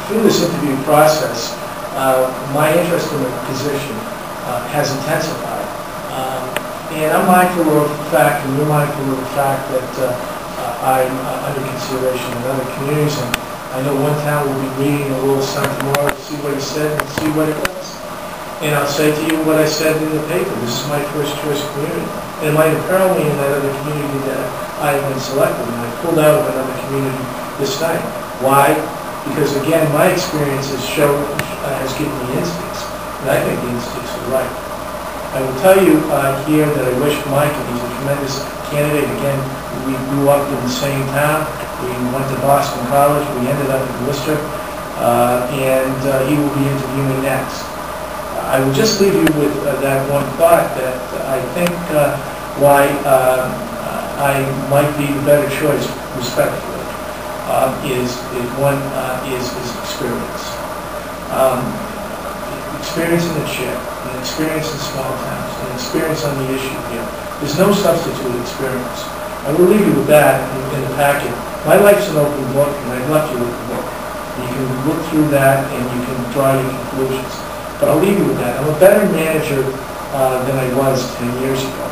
through this interview process, my interest in the position has intensified. And I'm mindful of the fact, and you're mindful of the fact that I'm under consideration in other communities, and I know one town will be reading a little something tomorrow to see what he said and see what it does. And I'll say to you what I said in the paper. This is my first choice community. And it might imperil me in that other community that I have been selected, and I pulled out of another community this night. Why? Because again, my experience has given me instincts, and I think the instincts are right. I will tell you here that I wish Mike, and he's a tremendous candidate. Again, we grew up in the same town. We went to Boston College. We ended up in Worcester, and he will be interviewing next. I will just leave you with that one thought that I think why I might be the better choice, respectfully, is his experience. Experience in the chair, an experience in small towns, an experience on the issue here. There's no substitute experience. I will leave you with that in the packet. My life's an open book, and I've left you with the book. You can look through that, and you can draw your conclusions. But I'll leave you with that. I'm a better manager than I was 10 years ago.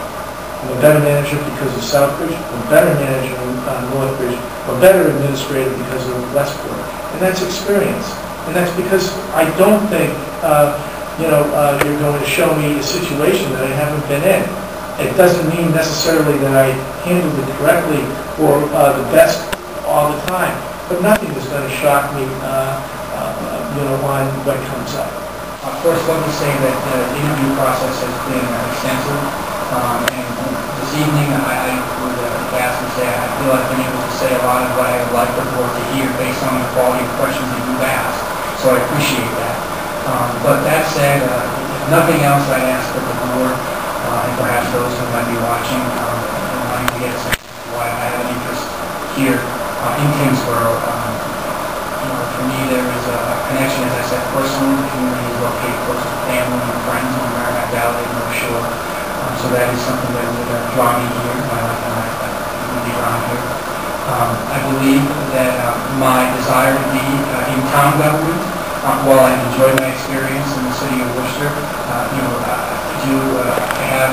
I'm a better manager because of Southbridge. I'm a better manager in Northbridge. I'm a better administrator because of Westport. And that's experience. And that's because I don't think you're going to show me a situation that I haven't been in. It doesn't mean necessarily that I handled it correctly or the best all the time. But nothing is going to shock me, on what comes up. First, let me say that the interview process has been extensive. And this evening, I would ask and say I feel I've been able to say a lot of what I would like the board to hear based on the quality of questions that you've asked. So I appreciate that. But that said, if nothing else, I ask that the board, and perhaps those who might be watching, and wanting to get a sense of why I have an interest here in Tyngsboro. For me, there is a connection, as I said, personally. The community is located close to family and friends in the Merrimack Valley and North Shore. So that is something that would draw me here. My wife and I would be drawn here. I believe that my desire to be in town government, while I enjoy my experience in the city of Worcester, I do have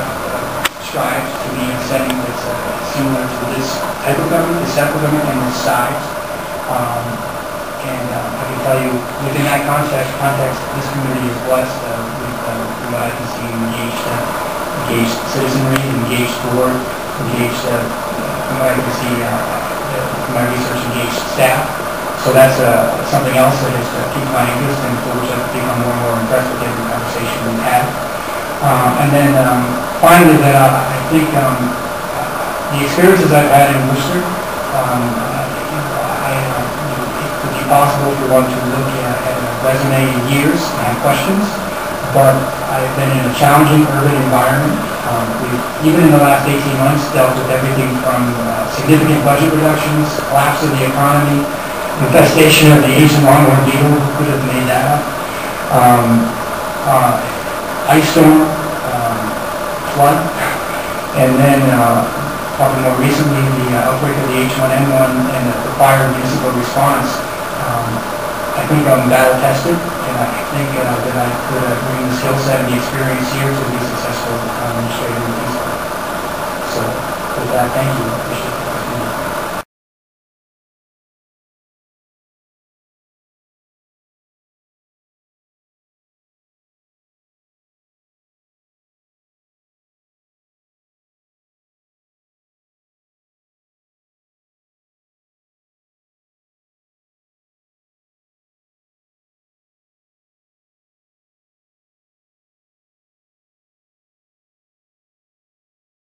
strives to be in a setting that's similar to this type of government, this type of government, and this size. And I can tell you, within that context, this community is blessed with what I can see engaged citizenry, engaged board, engaged, from what I can see, from my research, engaged staff. So that's something else that has piqued my interest and for which I've become more and more impressed with every conversation we've had. And then finally, that I think the experiences I've had in Worcester, it could be possible for one to look at a resume in years and have questions, but I've been in a challenging urban environment. Even in the last 18 months, dealt with everything from significant budget reductions, collapse of the economy, infestation of the Asian longhorn beetle, who could have made that up, ice storm, flood, and then probably more recently the outbreak of the H1N1 and the required municipal response. I think I'm battle tested, and I think that I could bring the skill set and the experience here to be successful as a town administrator in Tyngsboro. So with that, thank you.